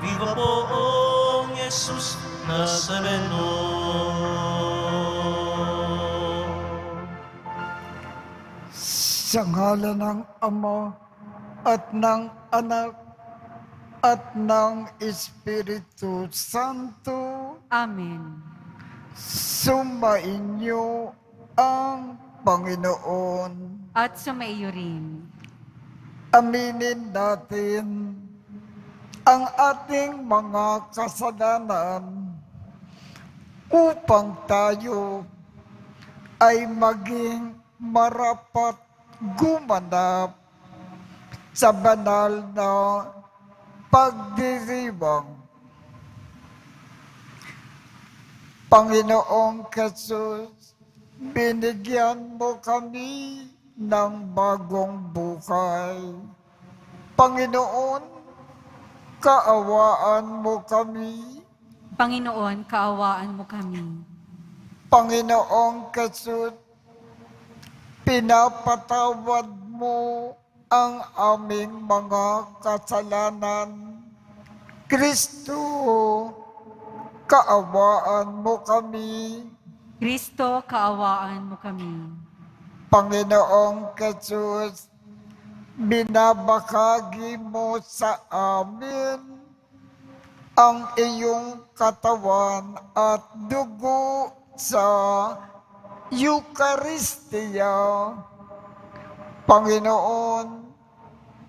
Viva poong Jesus Nazareno. Sa ngalan ng Ama at ng Anak at ng Espiritu Santo, Amen. sumainyo ang Panginoon. At sumaiyo rin. Aminin natin ang ating mga kasalanan upang tayo ay maging marapat gumanap sa banal na pagdiriwang. Panginoong Jesus, binigyan mo kami ng bagong buhay. Panginoon, kaawaan mo kami. Panginoon, kaawaan mo kami. Panginoong Jesus, pinapatawad mo ang aming mga kasalanan. Kristo, kaawaan mo kami. Kristo, kaawaan mo kami. Panginoong Jesus, binabahagi mo sa amin ang iyong katawan at dugo sa Eucharistia. Panginoon,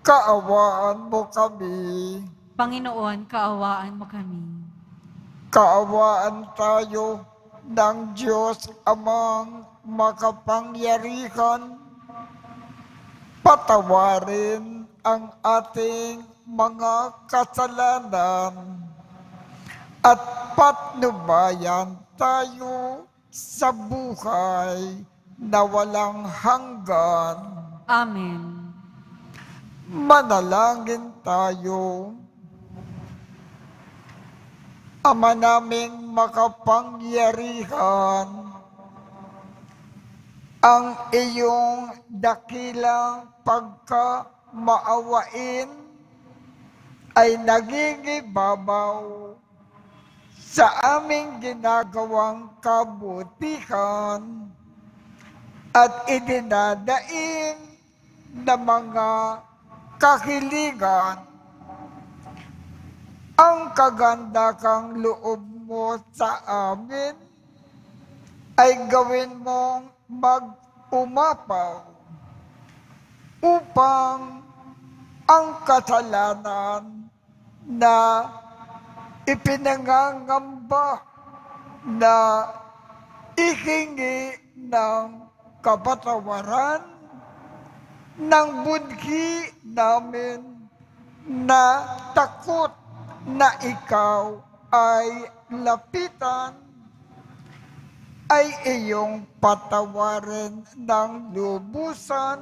kaawaan mo kami. Panginoon, kaawaan mo kami. Kaawaan tayo ng Diyos Amang makapangyarihan. Patawarin ang ating mga kasalanan at patnubayan tayo sa buhay na walang hanggan. Amen. Manalangin tayo. Ama naming makapangyarihan, ang iyong dakilang pagkamaawain ay nagingibabaw sa aming ginagawang kabutihan at idinadaing na mga kahilingan. Ang kaganda kang loob mo sa amin ay gawin mong mag-umapaw upang ang kasalanan na ipinangangamba na ihingi ng kapatawaran ng budhi namin na takot na ikaw ay lapitan, ay iyong patawarin ng lubusan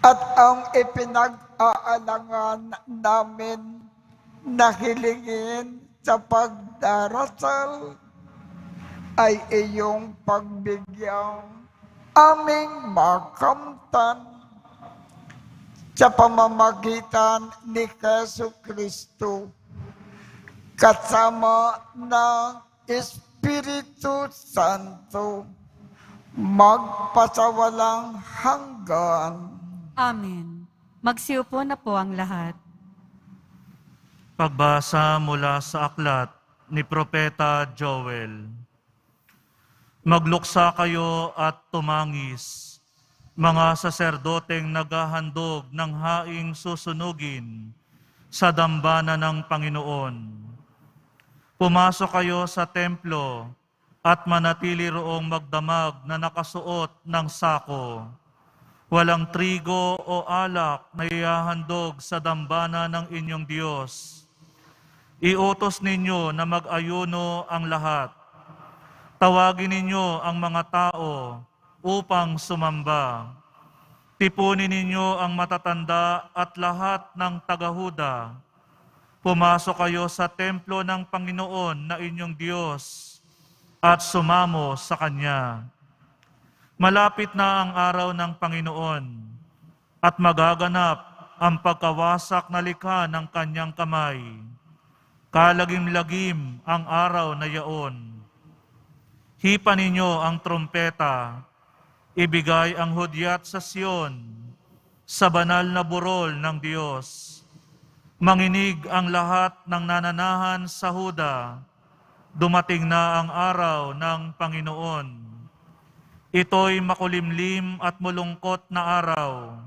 at ang ipinag-aalangan namin na hilingin sa pagdarasal ay iyong pagbigyang aming makamtan sa pamamagitan ni Jesucristo kasama ng Espiritu Santo magpasawalang hanggan. Amen. Magsiupo na po ang lahat. Pagbasa mula sa aklat ni Propeta Joel. Magluksa kayo at tumangis, mga saserdoteng naghahandog ng haing susunugin sa dambana ng Panginoon. Pumasok kayo sa templo at manatili roong magdamag na nakasuot ng sako. Walang trigo o alak na ihahandog sa dambana ng inyong Diyos. Iutos ninyo na mag-ayuno ang lahat. Tawagin ninyo ang mga tao upang sumamba. Tipunin ninyo ang matatanda at lahat ng tagahuda. Pumasok kayo sa templo ng Panginoon na inyong Diyos at sumamo sa Kanya. Malapit na ang araw ng Panginoon at magaganap ang pagkawasak na likha ng kanyang kamay. Kalagim-lagim ang araw na yaon. Hipa ninyo ang trompeta, ibigay ang hudyat sa Sion, sa banal na burol ng Diyos. Manginig ang lahat ng nananahan sa Huda, dumating na ang araw ng Panginoon. Ito'y makulimlim at malungkot na araw,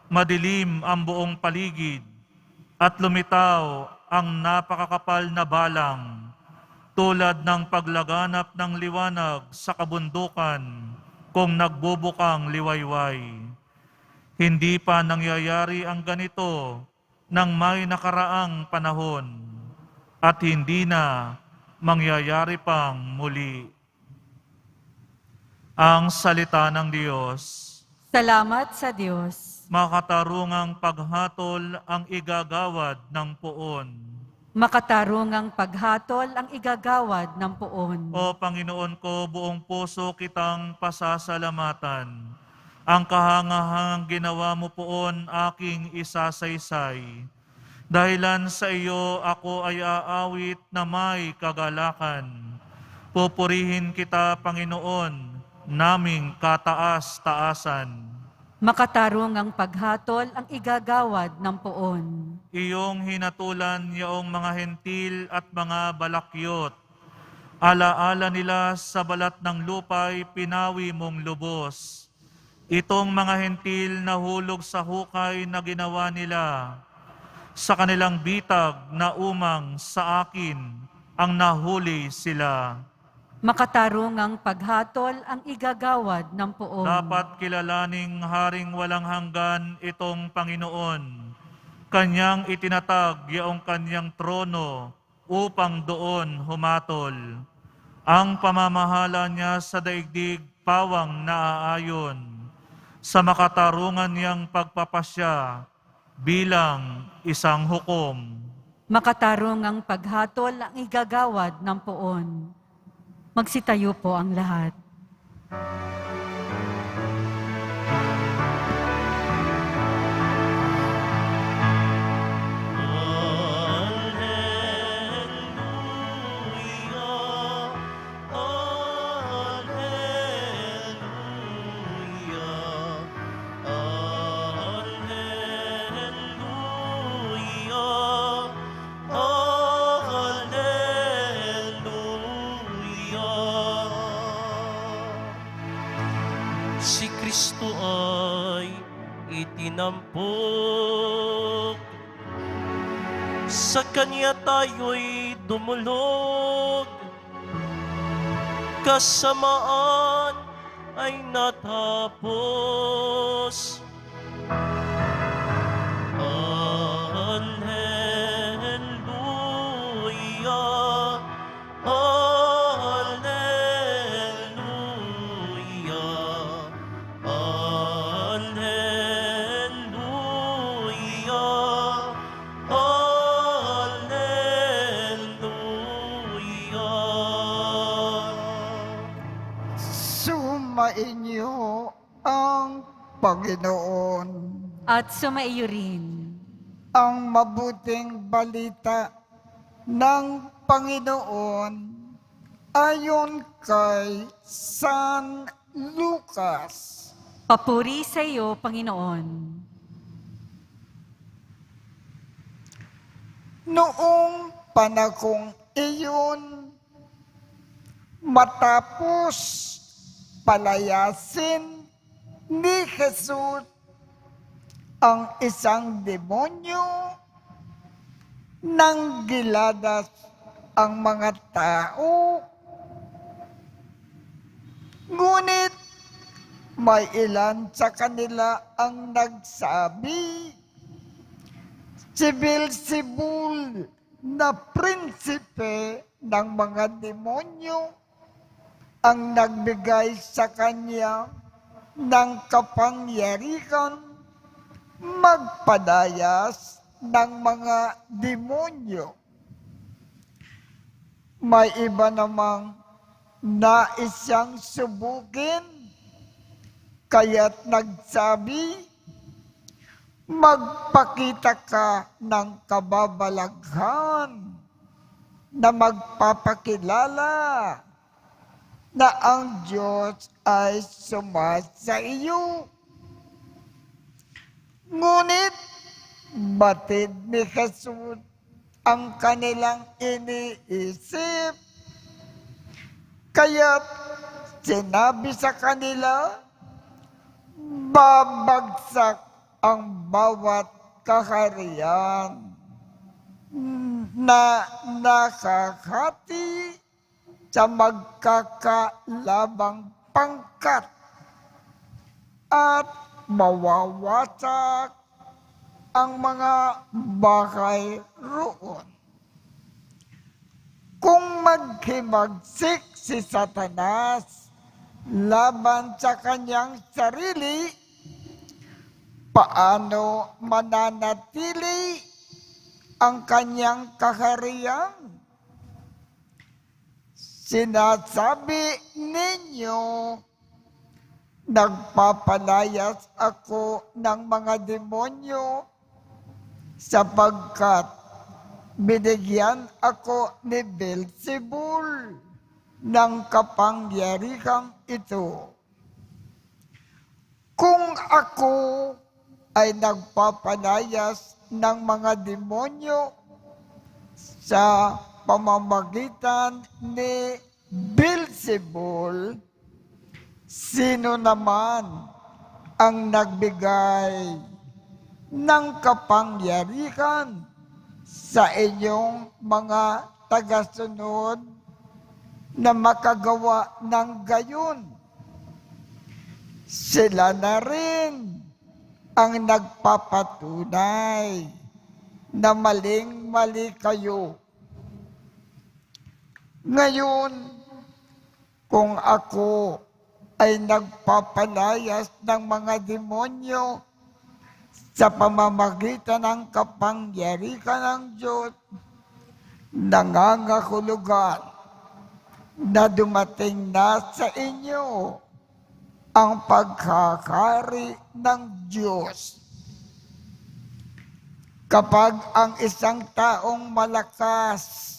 madilim ang buong paligid, at lumitaw ang napakakapal na balang, tulad ng paglaganap ng liwanag sa kabundukan kung nagbubukang liwayway. Hindi pa nangyayari ang ganito nang may nakaraang panahon, at hindi na mangyayari pang muli. Ang salita ng Diyos. Salamat sa Diyos. Makatarungang paghatol ang igagawad ng poon. Makatarungang paghatol ang igagawad ng poon. O Panginoon ko, buong puso kitang pasasalamatan. Ang kahangahangang ginawa mo poon aking isasaysay. Dahilan sa iyo ako ay aawit na may kagalakan. Pupurihin kita, Panginoon, naming kataas-taasan. Makatarungang paghatol ang igagawad ng poon. Iyong hinatulan yaong mga hentil at mga balakyot. Alaala nila sa balat ng lupa'y pinawi mong lubos. Itong mga hentil na hulog sa hukay na ginawa nila. Sa kanilang bitag na umang sa akin, ang nahuli sila. Makatarungang paghatol ang igagawad ng poon. Dapat kilalaning haring walang hanggan itong Panginoon. Kanyang itinatag yaong kanyang trono upang doon humatol. Ang pamamahala niya sa daigdig pawang naaayon. Sa makatarungan niyang pagpapasya bilang isang hukom. Makatarungang paghatol ang igagawad ng poon. Magsitayo po ang lahat. Si Kristo ay itinampok, sa Kanya tayo'y dumulog, kasamaan ay natapos. Alleluia, Alleluia, Alleluia, Alleluia. Sumainyo ang Panginoon. At sumaiyo rin. Ang mabuting balita ng Panginoon ayon kay San Lucas. Papuri sa iyo, Panginoon. Noong panahong iyon, matapos palayasin ni Jesus ang isang demonyo, nang giladas ang mga tao. Ngunit may ilan sa kanila ang nagsabi, si Beelzebul na prinsipe ng mga demonyo ang nagbigay sa kanya ng kapangyarihan magpadayas ng mga demonyo. May iba namang nais siyang subukin, kaya't nagsabi, magpakita ka ng kababalaghan na magpapakilala na ang Diyos ay sumasa iyo. Ngunit batid ni Jesus ang kanilang iniisip. Kaya't sinabi sa kanila, babagsak ang bawat kaharian na nakakati sa magkakalabang pangkat at mawawasak ang mga bahay roon. Kung maghimagsik si Satanas laban sa kanyang sarili, paano mananatili ang kanyang kaharian? Sinasabi ninyo, nagpapalayas ako ng mga demonyo sapagkat binigyan ako ni Beelzebul ng kapangyarihang ito. Kung ako ay nagpapalayas ng mga demonyo sa pamamagitan ni Beelzebul, sino naman ang nagbigay ng kapangyarihan sa inyong mga tagasunod na makagawa ng gayon? Sila na rin ang nagpapatunay na maling-mali kayo. Ngayon, kung ako ay nagpapalayas ng mga demonyo sa pamamagitan ng kapangyarihan ng Diyos, nangangahulugan na dumating na sa inyo ang pagkakari ng Diyos. Kapag ang isang taong malakas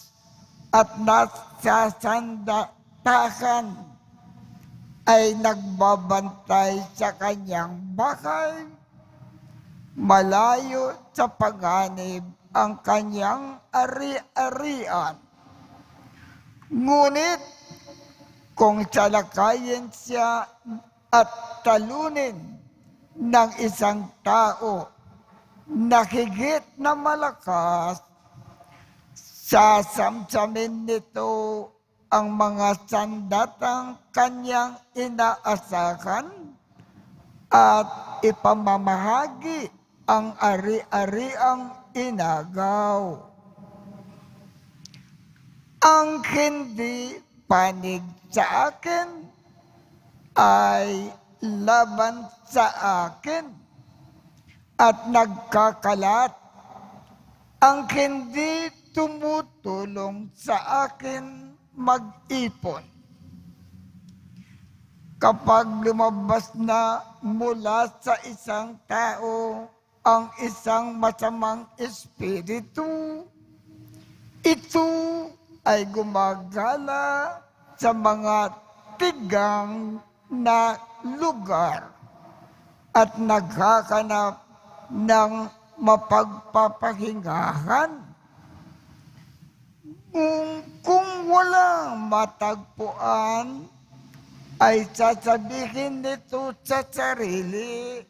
at nasasandatahan ay nagbabantay sa kanyang bahay, malayo sa panganib ang kanyang ari-arian. Ngunit kung salakayin siya at talunin ng isang tao na higit na malakas, sasamsamin nito ang mga sandatang kanyang inaasahan at ipamamahagi ang ari-ariang inagaw. Ang hindi panig sa akin ay laban sa akin at nagkakalat. Ang hindi tumutulong sa akin mag-ipon. Kapag lumabas na mula sa isang tao ang isang masamang espiritu, ito ay gumagala sa mga tigang na lugar at naghahanap ng mapagpapahingahan. Kung walang matagpuan, ay sasabihin nito sa sarili,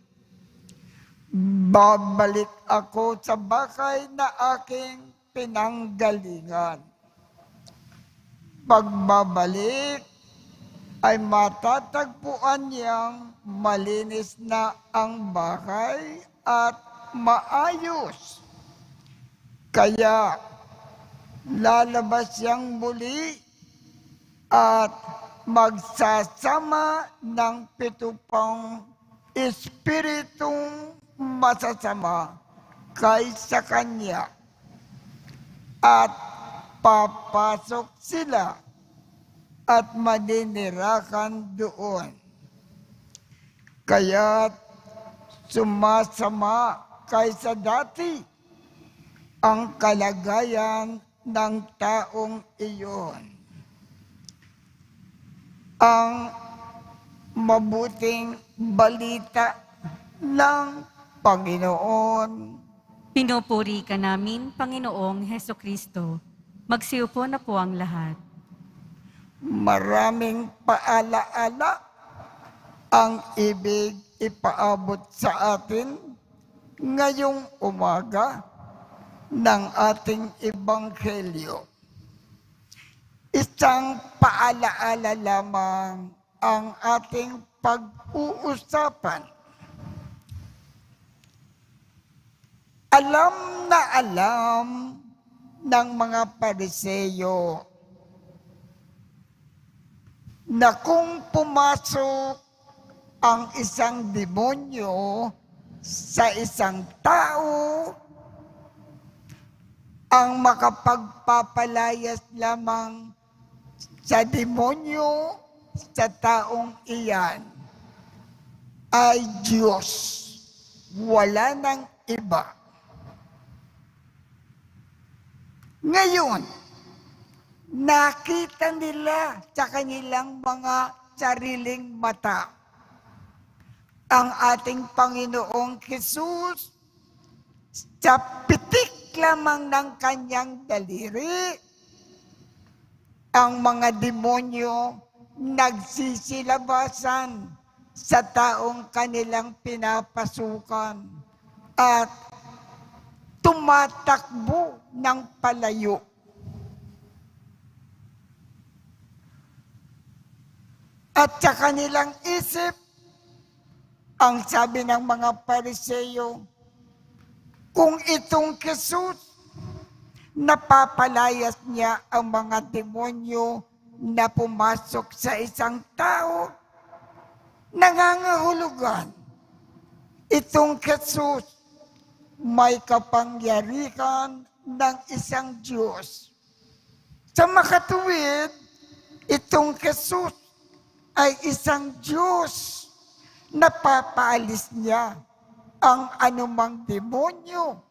babalik ako sa bahay na aking pinanggalingan. Pagbabalik, ay matatagpuan niyang malinis na ang bahay at maayos. Kaya, lalabas siyang muli at magsasama ng 7 espiritong masasama kaysa kanya at papasok sila at maninirahan doon. Kaya't sumasama kaysa dati ang kalagayan ng taong iyon. Ang mabuting balita ng Panginoon. Pinupuri ka namin, Panginoong Heso Kristo. Magsiupo na po ang lahat. Maraming paalaala ang ibig ipaabot sa atin ngayong umaga ng ating Ebanghelyo. Isang paalaala lamang ang ating pag-uusapan. Alam na alam ng mga Pariseyo na kung pumasok ang isang demonyo sa isang tao, ang makapagpapalayas lamang sa demonyo sa taong iyan ay Diyos. Wala nang iba. Ngayon, nakita nila sa kanilang mga sariling mata ang ating Panginoong Jesus sa pitik lamang ng kanyang daliri. Ang mga demonyo nagsisilabasan sa taong kanilang pinapasukan at tumatakbo ng palayo. At sa kanilang isip, ang sabi ng mga Pariseyo, kung itong Jesus, napapalayas niya ang mga demonyo na pumasok sa isang tao, nangangahulugan. Itong Jesus, may kapangyarihan ng isang Diyos. Sa makatuwid, itong Jesus ay isang Diyos. Napapaalis niya ang anumang demonyo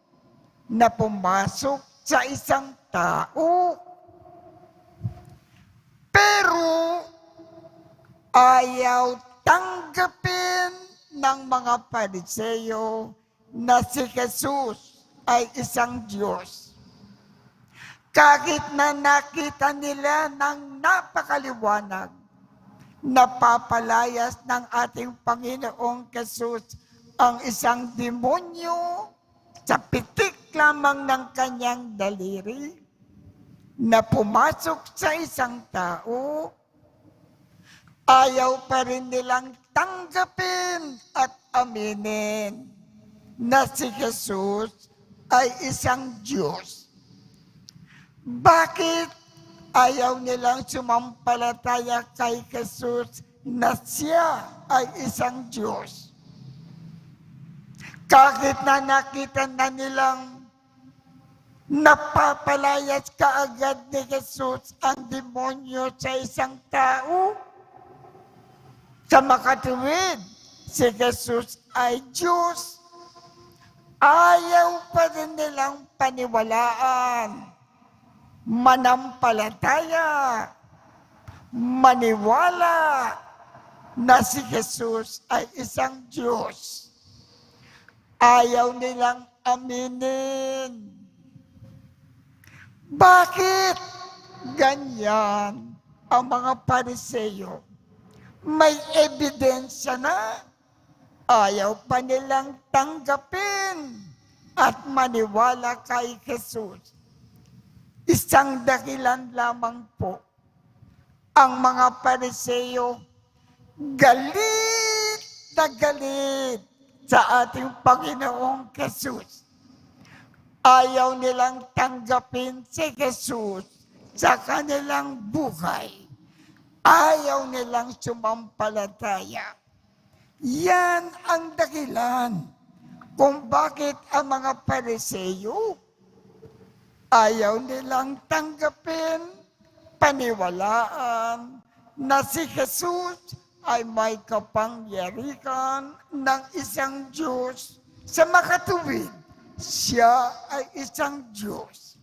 na pumasok sa isang tao. Pero ayaw tanggapin ng mga Pariseyo na si Jesus ay isang Diyos. Kahit na nakita nila ng napakaliwanag, napapalayas ng ating Panginoong Jesus ang isang demonyo sa pitik lamang ng kanyang daliri na pumasok sa isang tao, ayaw pa rin nilang tanggapin at aminin na si Jesus ay isang Diyos. Bakit ayaw nilang sumampalataya kay Jesus na siya ay isang Diyos? Kahit na nakita na nilang napapalayas kaagad ni Jesus ang demonyo sa isang tao, sa makatuwid, si Jesus ay Diyos, ayaw pa rin nilang paniwalaan, manampalataya, maniwala na si Jesus ay isang Diyos. Ayaw nilang aminin. Bakit ganyan ang mga Pariseyo? May ebidensya na, ayaw pa nilang tanggapin at maniwala kay Jesus. Isang dahilan lamang po, ang mga Pariseyo galit na galit sa ating Panginoong Jesus. Ayaw nilang tanggapin si Jesus sa kanilang buhay. Ayaw nilang sumampalataya. Yan ang dahilan kung bakit ang mga Pariseyo ayaw nilang tanggapin, paniwalaan na si Jesus ay may kapangyarihan ng isang Diyos sa makatuwid, siya ay isang Diyos.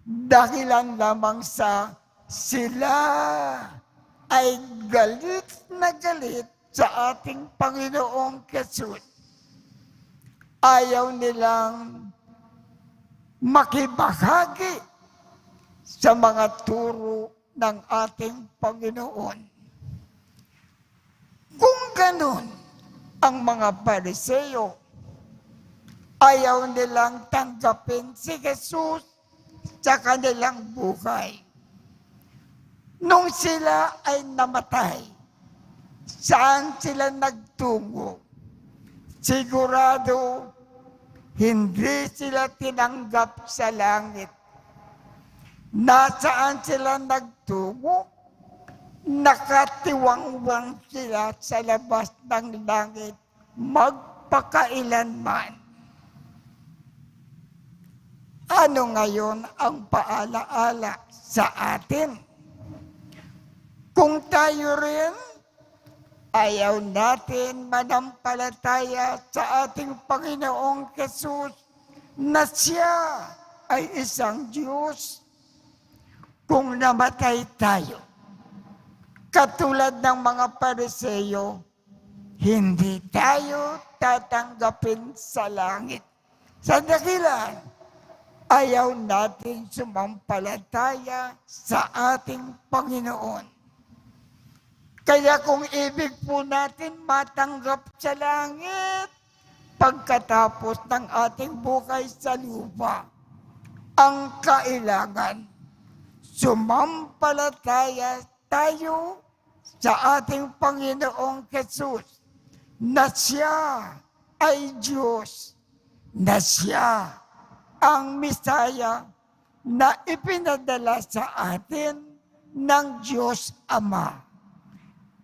Dahilan lamang sa sila ay galit na galit sa ating Panginoong Hesus. Ayaw nilang makibahagi sa mga turo ng ating Panginoon. Kung ganun ang mga Pariseo, ayaw nilang tanggapin si Jesus sa kanilang buhay. Nung sila ay namatay, saan sila nagtungo? Sigurado, hindi sila tinanggap sa langit. Nasaan sila nagtungo? Nakatiwangwang sila sa labas ng langit magpakailanman. Ano ngayon ang paalaala sa atin? Kung tayo rin ayaw natin manampalataya sa ating Panginoong Hesus na siya ay isang Diyos. Kung namatay tayo, katulad ng mga Pariseo, hindi tayo tatanggapin sa langit. Sa dahilan, ayaw natin sumampalataya sa ating Panginoon. Kaya kung ibig po natin matanggap sa langit, pagkatapos ng ating buhay sa lupa, ang kailangan, sumampalataya tayo sa ating Panginoong Hesus na siya ay Diyos, na siya ang Misaya na ipinadala sa atin ng Diyos Ama.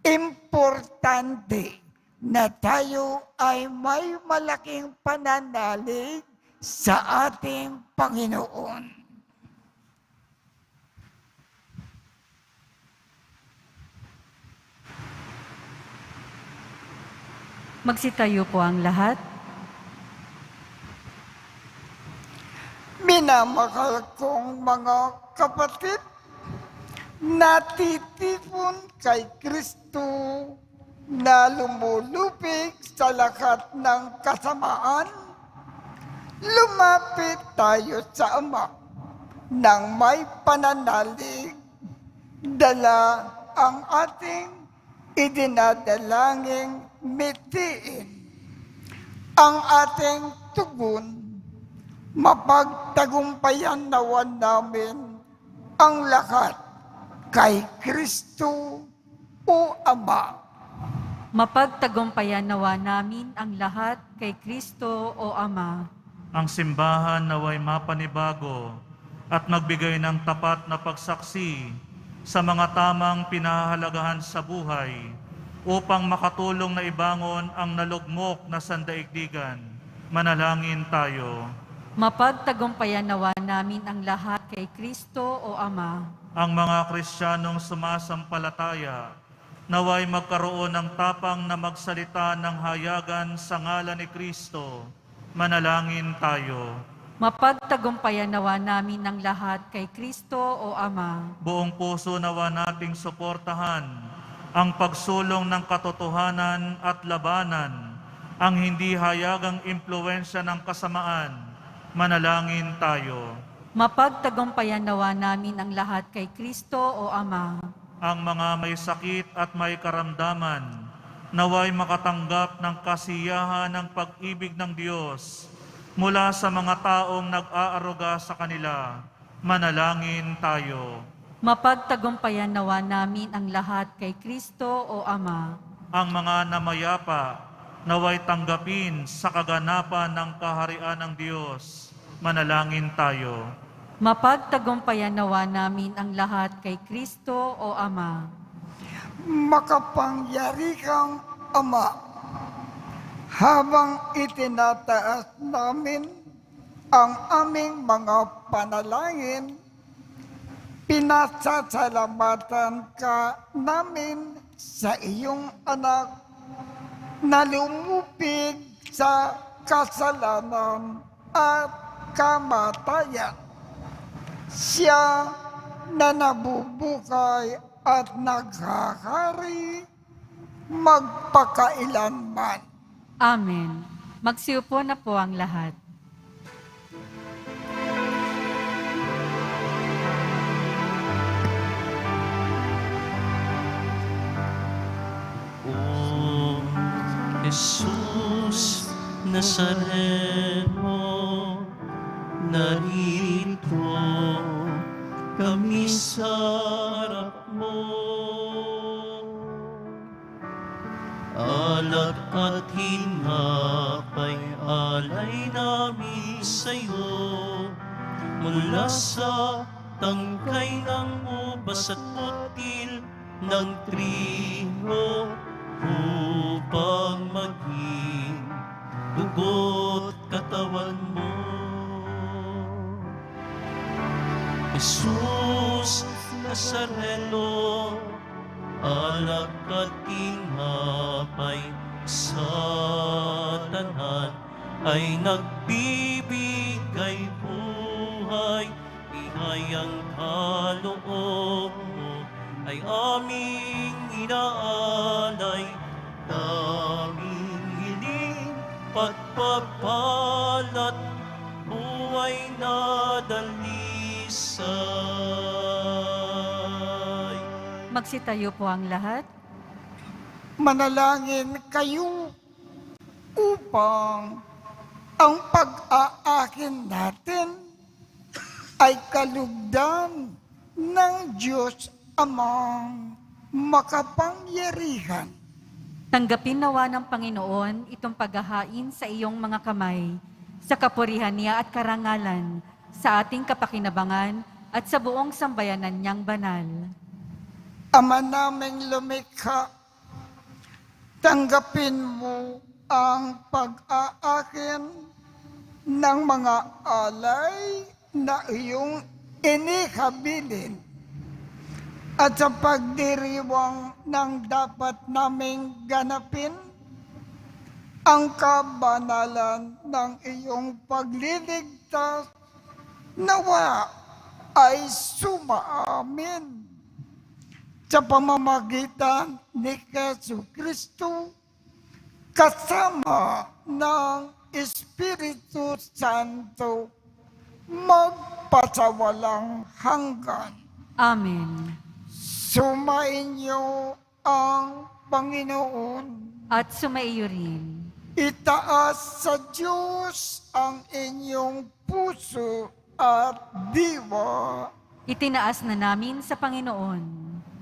Importante na tayo ay may malaking pananalig sa ating Panginoon. Magsitayo po ang lahat. Minamahal kong mga kapatid, natitipon kay Kristo na lumulupig sa lahat ng kasamaan, lumapit tayo sa Ama nang may pananalig, dala ang ating idinadalangin mitiin. Ang ating tugon, mapagtagumpayan nawan namin ang lahat kay Kristo o Ama. Mapagtagumpayan nawa namin ang lahat kay Kristo o Ama. Ang simbahan naway mapanibago at magbigay ng tapat na pagsaksi sa mga tamang pinahahalagahan sa buhay upang makatulong na ibangon ang nalugmok na sandaigdigan. Manalangin tayo. Mapagtagumpayan nawa namin ang lahat kay Kristo o Ama. Ang mga Kristiyanong sumasampalataya naway magkaroon ng tapang na magsalita ng hayagan sa ngalan ni Kristo. Manalangin tayo. Mapagtagumpayan nawa namin ang lahat kay Kristo o Ama. Buong puso nawa nating suportahan ang pagsulong ng katotohanan at labanan, ang hindi hayagang impluwensya ng kasamaan. Manalangin tayo. Mapagtagumpayan nawa namin ang lahat kay Kristo o Ama. Ang mga may sakit at may karamdaman, naway makatanggap ng kasiyahan ng pag-ibig ng Diyos mula sa mga taong nag-aaruga sa kanila. Manalangin tayo. Mapagtagumpayan nawa namin ang lahat kay Kristo o Ama. Ang mga namayapa, naway tanggapin sa kaganapan ng kaharian ng Diyos. Manalangin tayo. Mapagtagumpayan nawa namin ang lahat kay Kristo o Ama. Makapangyari kang Ama, habang itinataas namin ang aming mga panalangin, pinasasalamatan ka namin sa iyong anak na lumupig sa kasalanan at kamatayan. Siya na nabubuhay at naghahari magpakailanman. Amen. Magsiupo na po ang lahat. O Jesus Nazareno, narito kami sa harap mo. Alak at hinapay alay namin sa'yo, mula sa tangkay ng ubas at putil ng trigo, upang maging dugo't katawan mo. Jesus Nazareno, alak at tinapay sa tanan ay nagbibigay buhay, ihayang kaloob mo ay aming inaalay, daming hiling pagpapalat, buhay na dalisay. Magsitayo po ang lahat. Manalangin kayo upang ang pag-aakin natin ay kalugdan ng Diyos Amang makapangyarihan. Tanggapin nawa ng Panginoon itong paghahain sa iyong mga kamay, sa kapurihan niya at karangalan, sa ating kapakinabangan at sa buong sambayanan niyang banal. Ama naming lumikha, tanggapin mo ang pag-aakin ng mga alay na iyong inihabilin at sa pagdiriwang ng dapat naming ganapin ang kabanalan ng iyong pagliligtas, nawa ay sumaamin sa pamamagitan ni Jesucristo kasama ng Espiritu Santo magpasawalang hanggan. Amen. Sumainyo ang Panginoon. At sumaiyo rin. Itaas sa Diyos ang inyong puso at diwa. Itinaas na namin sa Panginoon.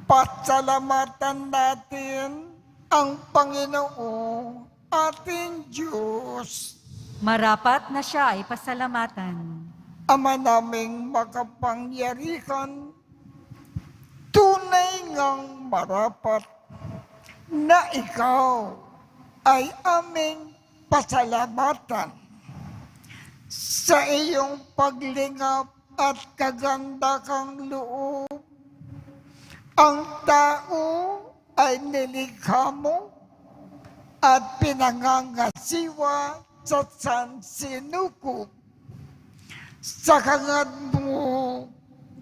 Pasalamatan natin ang Panginoong ating Diyos. Marapat na siya ay pasalamatan. Ama naming makapangyarihan, tunay ngang marapat na ikaw ay aming pasalamatan sa iyong paglingap at kaganda kang loob. Ang tao ay nilikha mo at pinangangasiwa sa sansinukob. Sa hangad mo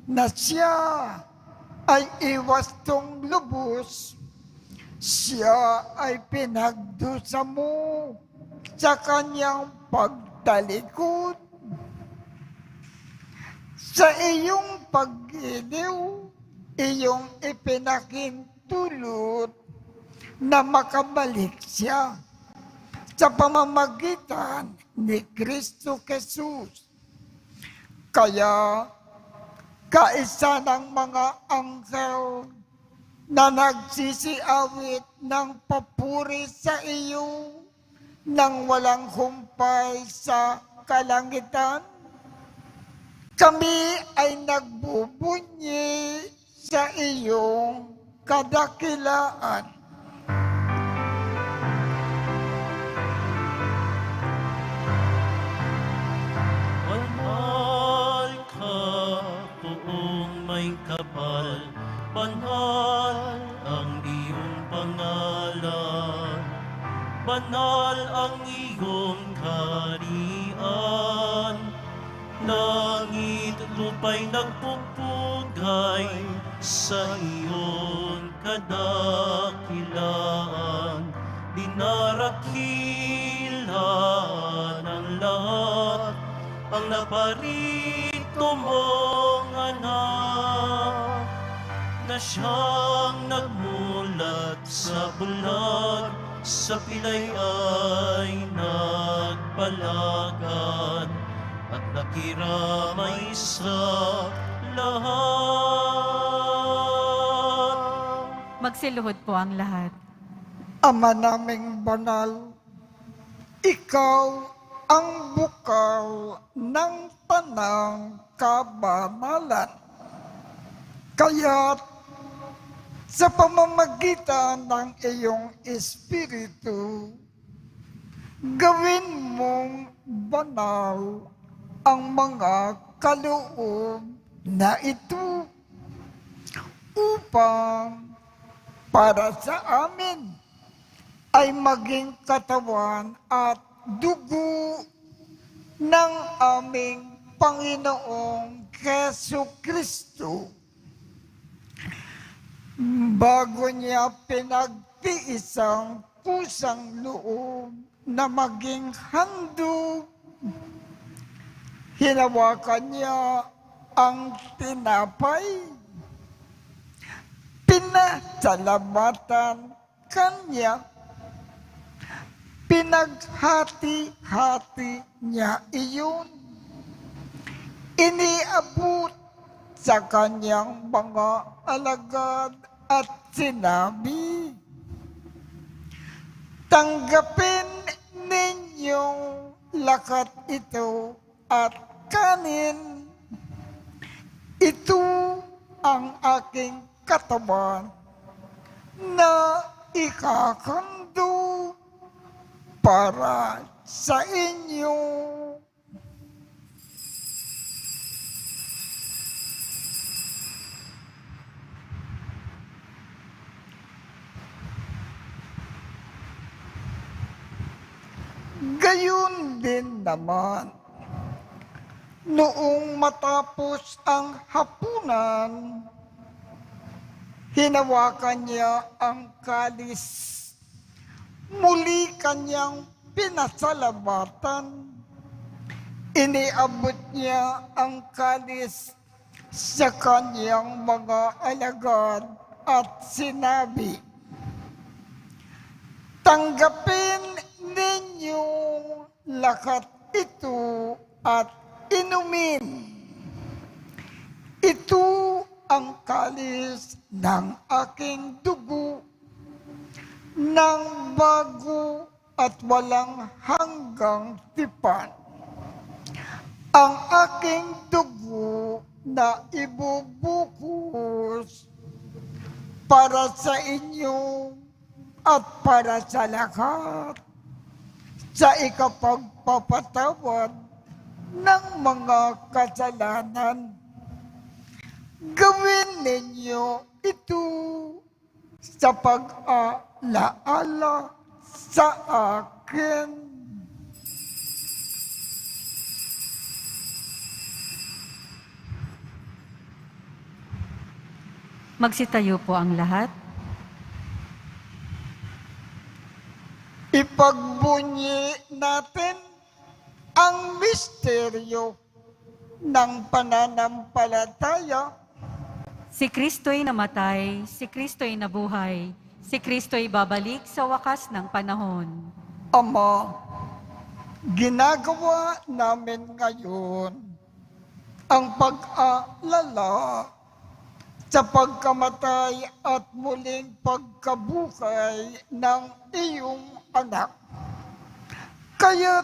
na siya ay iwastong lubos, siya ay pinagdusa mo sa kanyang pagtalikod. Sa iyong pag-iliw, iyong ipinakintulot na makabalik siya sa pamamagitan ni Kristo Jesus. Kaya, kaisa ng mga anghel na nagsisiawit ng papuri sa iyo nang walang humpay sa kalangitan, kami ay nagbubunyi sa iyong kadakilaan. Banal ka, poong may kapal, banal ang iyong pangalan. banal ang iyong kaharian. Langit at lupa'y nagpupugay sa iyong kadakilaan. Dinarakilan ng lahat ang naparito mong anak, na siyang nagmulat sa bulag, sa pilay ay nagpalagad, at nakiramay sa lahat. Magsiluhod po ang lahat. Ama naming banal, ikaw ang bukal ng tanang kabanalan. Kaya't sa pamamagitan ng iyong Espiritu, gawin mong banal ang mga kaloob na ito upang para sa amin ay maging katawan at dugo ng aming Panginoong Jesucristo. Bago niya pinagtiis ang pusang loob na maging handog, hinawakan niya ang tinapay, pinasalamatan kanya, pinaghati-hati niya iyon, iniabot sa kanyang mga alagad at sinabi, tanggapin ninyong lakat ito at kanin. Ito ang aking katawan na ikakando para sa inyo. Gayon din naman, noong matapos ang hapunan, hinawakan niya ang kalis, muli kanyang pinasalamatan, iniabot niya ang kalis sa kanyang mga alagad at sinabi, tanggapin ninyong lakat ito at inumin. Ito ang kalis ng aking dugo ng bago at walang hanggang tipan. Ang aking dugo na ibubuhos para sa inyo at para sa lahat sa ikapagpapatawad ng mga kasalanan. Gawin ninyo ito sa pag-alaala sa akin. Magsitayo po ang lahat. Ipagbunyi natin ang misteryo ng pananampalataya. Si Kristo'y namatay, si Kristo'y nabuhay, si Kristo'y babalik sa wakas ng panahon. Ama, ginagawa namin ngayon ang pag-aalala sa pagkamatay at muling pagkabuhay ng iyong anak. Kaya't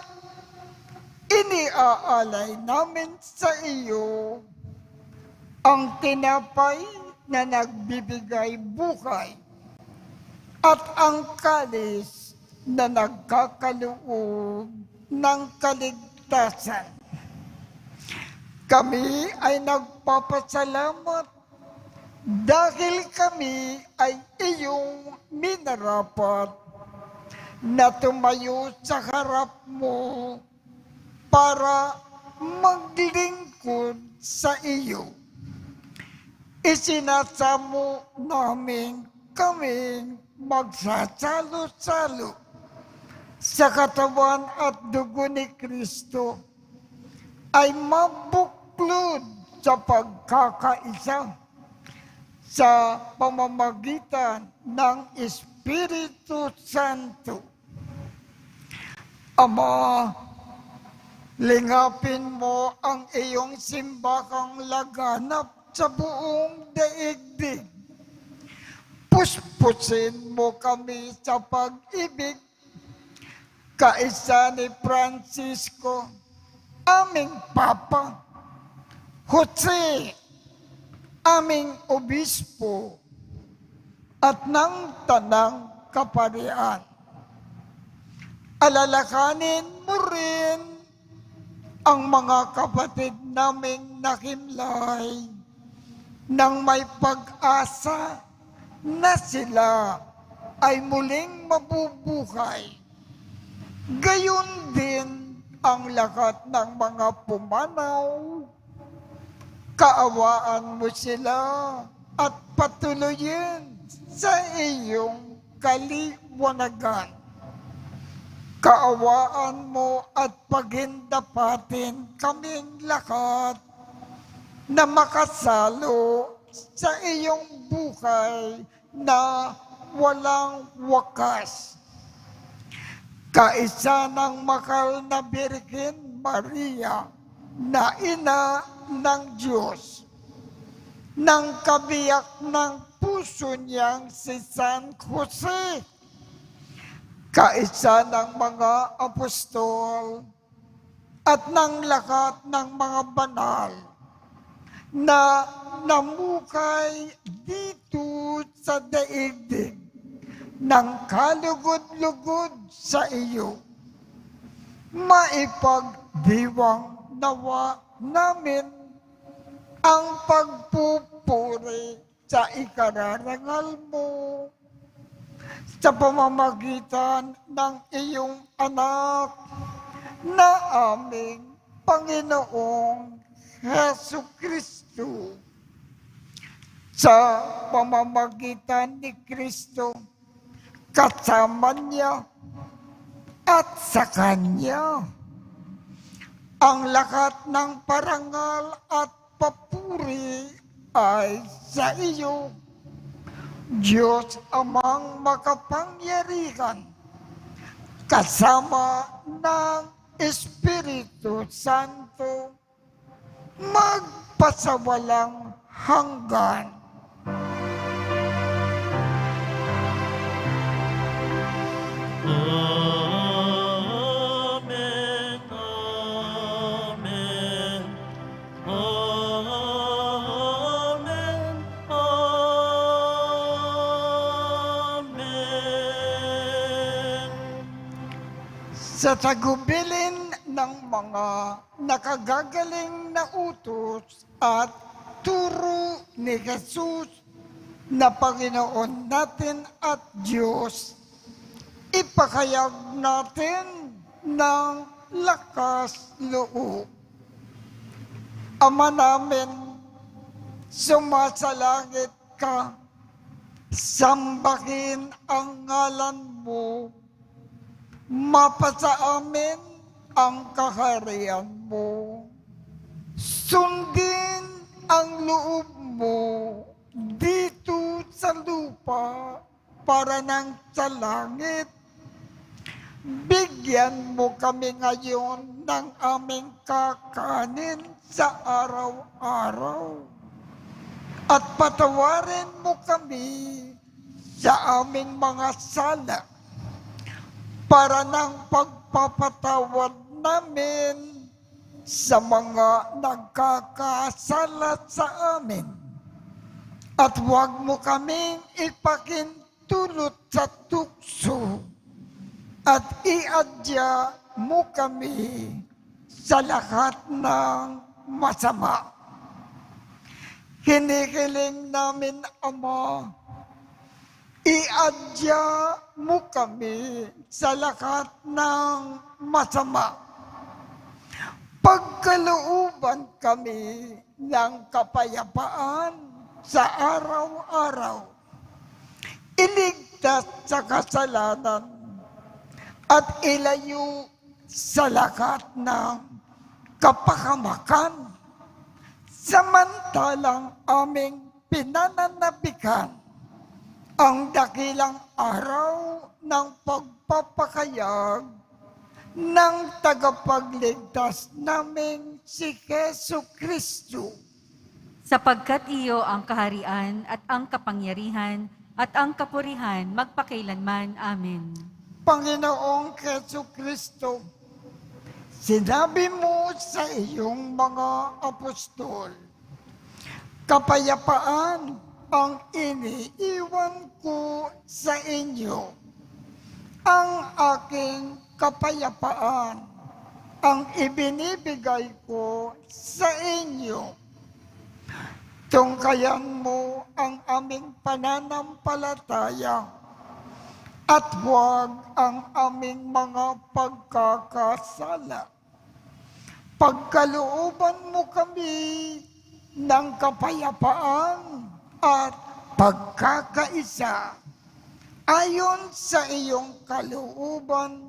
iniaalay namin sa iyo ang tinapay na nagbibigay buhay at ang kalis na nagkakaloob ng kaligtasan. Kami ay nagpapasalamat dahil kami ay iyong minarapat na tumayo sa harap mo para maglingkod sa iyo. Isinasamo namin kaming magsasalo-salo sa katawan at dugo ni Kristo ay mabuklod sa pagkakaisa sa pamamagitan ng Espiritu Santo. Ama, lingapin mo ang iyong simbakang laganap sa buong daigdig. Puspusin mo kami sa pag-ibig, kaisa ni Francisco, aming Papa, Jose, aming Obispo, at ng Tanang Kaparian. Alalakanin mo rin ang mga kapatid naming nakimlay nang may pag-asa na sila ay muling mabubuhay. Gayon din ang lahat ng mga pumanaw. Kaawaan mo sila at patuloyin sa iyong kaliwanagan. Kaawaan mo at pagindapatin kaming lahat na makasalo sa iyong buhay na walang wakas. Kaisa ng mahal na Birhen Maria na ina ng Diyos, ng kabiyak ng puso niyang si San Jose, kaisa ng mga apostol at ng lahat ng mga banal na namukay dito sa daigdig ng kalugod-lugod sa iyo. Maipagdiwang nawa namin ang pagpupuri sa ikararangal mo sa pamamagitan ng iyong anak na aming Panginoong Hesu Kristo. Sa pamamagitan ni Kristo, kasama niya at sa Kanya, ang lahat ng parangal at papuri ay sa iyo, Diyos Amang makapangyarihan, kasama ng Espiritu Santo, magpasawalang hanggan. Amen, amen, amen, amen. Sa tagubilin ng mga nakagagaling na utos at turo ni Jesus na Panginoon natin at Diyos, ipakayag natin ng lakas loob. Ama namin, sumasalangit ka, sambahin ang ngalan mo, mapasa amin ang kaharian mo. Sundin ang loob mo dito sa lupa para nang sa langit. Bigyan mo kami ngayon ng aming kakanin sa araw-araw. At patawarin mo kami sa aming mga sala para nang pagpapatawad namin sa mga nagkakasala sa amin. At huwag mo kaming ipakintulot sa tukso at iadya mo kami sa lahat ng masama. Hinihiling namin, Ama, Iadya mo kami sa lahat ng masama. Pagkalooban kami ng kapayapaan sa araw-araw. Iligtas sa kasalanan at ilayo sa lahat ng kapahamakan. Samantalang aming pinananabikan ang dakilang araw ng pagpapakayag ng tagapagligtas naming si Jesu Kristo. Sapagkat iyo ang kaharian at ang kapangyarihan at ang kapurihan magpakailanman. Amen. Panginoong Jesu Kristo, sinabi mo sa iyong mga apostol, kapayapaan ang iniiwan ko sa inyo. Ang aking kapayapaan ang ibinibigay ko sa inyo. Tungkayan mo ang aming pananampalataya at huwag ang aming mga pagkakasala. Pagkalooban mo kami ng kapayapaan at pagkakaisa ayon sa iyong kalooban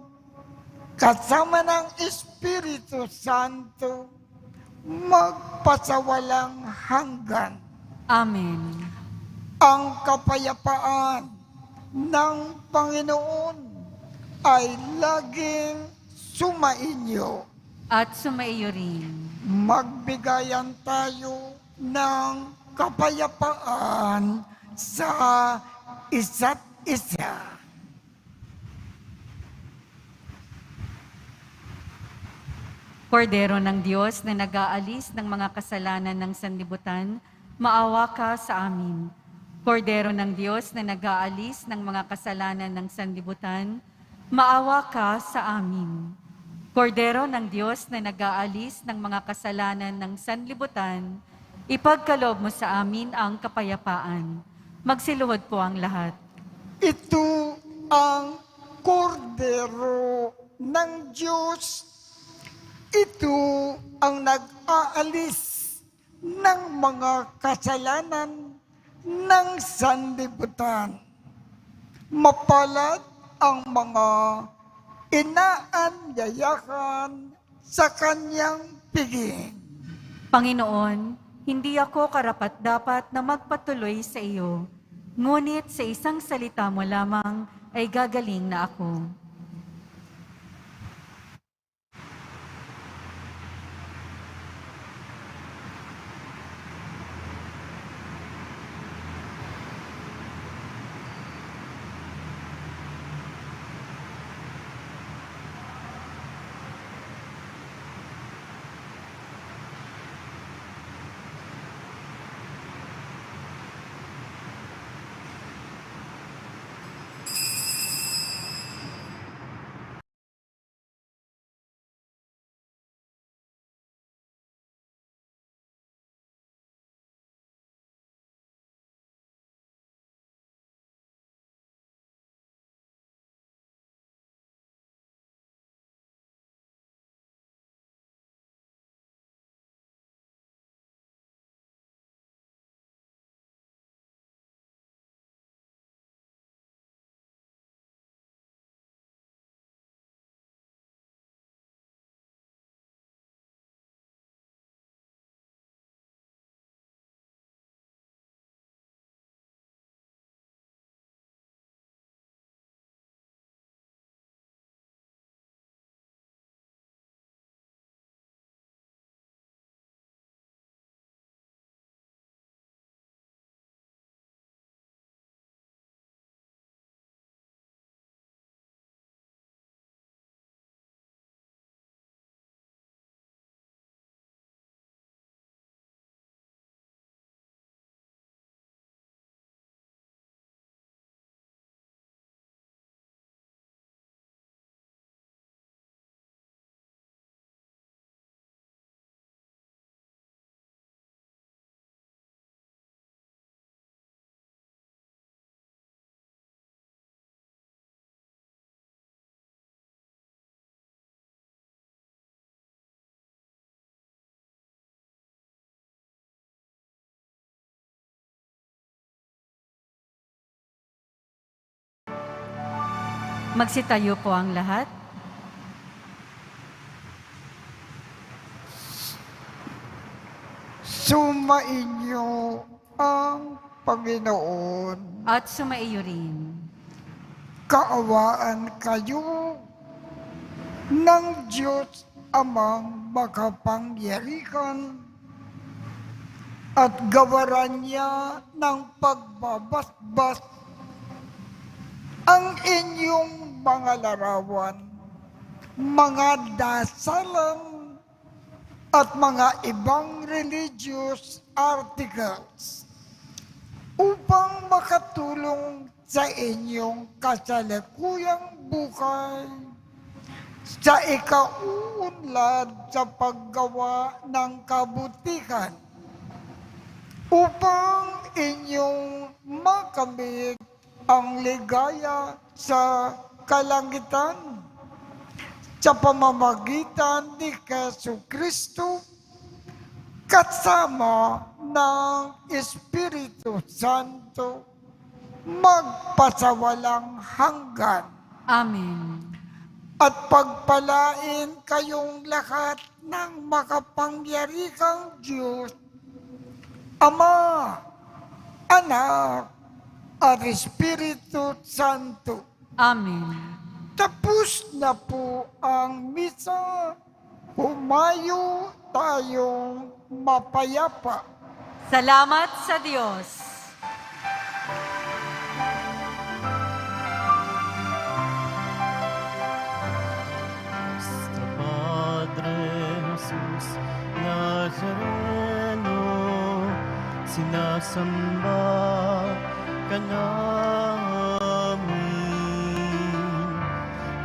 kasama ng Espiritu Santo magpasawalang hanggan. Amen. Ang kapayapaan ng Panginoon ay laging sumainyo. At sumaiyo rin. Magbigayan tayo ng kapayapaan sa isa't isa. Kordero ng Diyos na nag-aalis ng mga kasalanan ng sanlibutan, maawa ka sa amin. Kordero ng Diyos na nag-aalis ng mga kasalanan ng sanlibutan, maawa ka sa amin. Kordero ng Diyos na nag-aalis ng mga kasalanan ng sanlibutan, ipagkaloob mo sa amin ang kapayapaan. Magsiluhod po ang lahat. Ito ang kordero ng Diyos. Ito ang nag-aalis ng mga kasalanan ng sanlibutan. Mapalad ang mga inaanyayahan sa kanyang piging. Panginoon, hindi ako karapat-dapat na magpatuloy sa iyo, ngunit sa isang salita mo lamang ay gagaling na ako. Magsitayo po ang lahat. Sumainyo ang Panginoon. At sumaiyo rin. Kaawaan kayo ng Diyos Amang makapangyarihan at gawaran niya ng pagbabasbas ang inyong mga larawan, mga dasalan at mga ibang religious articles upang makatulong sa inyong kasalukuyang buhay sa ikauunlad sa paggawa ng kabutihan upang inyong makamit ang ligaya sa kalangitan sa pamamagitan ni Jesucristo kasama ng Espiritu Santo magpasawalang hanggan. Amen. At pagpalain kayong lahat ng makapangyarihang Diyos, Ama, Anak, at Espiritu Santo. Amen. Tapos na po ang misa. Humayo tayong mapayapa. Salamat sa Diyos. Nuestro Padre Jesús Nazareno, sinasamba ka namin,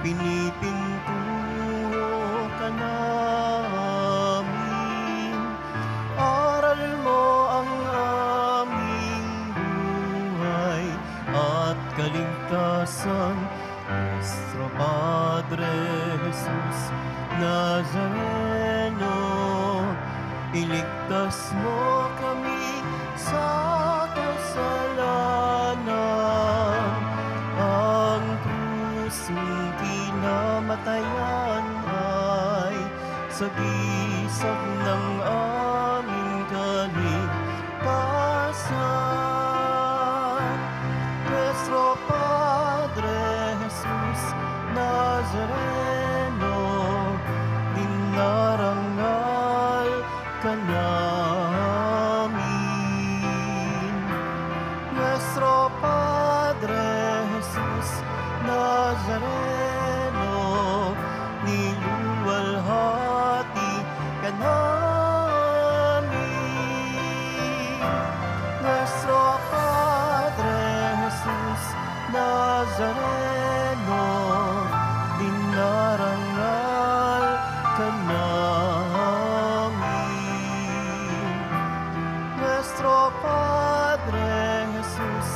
pinipintuho ka namin, aral mo ang aming buhay at kaligtasan. Nuestro Padre Jesús Nazareno, iligtas mo kami sa kasalanan. Ang krusing kinamatayan ay sagisag ng aming kaligtasan. Nuestro Padre Jesus Nazareno, dinarangal ka namin. Nuestro Padre Jesus Nazareno, niluwalhati ka namin. Nuestro Padre Jesus Nazareno, dinarangal ka namin. Nuestro Padre Jesus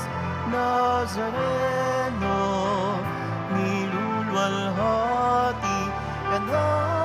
Nazareno, nilulwalhati ka namin.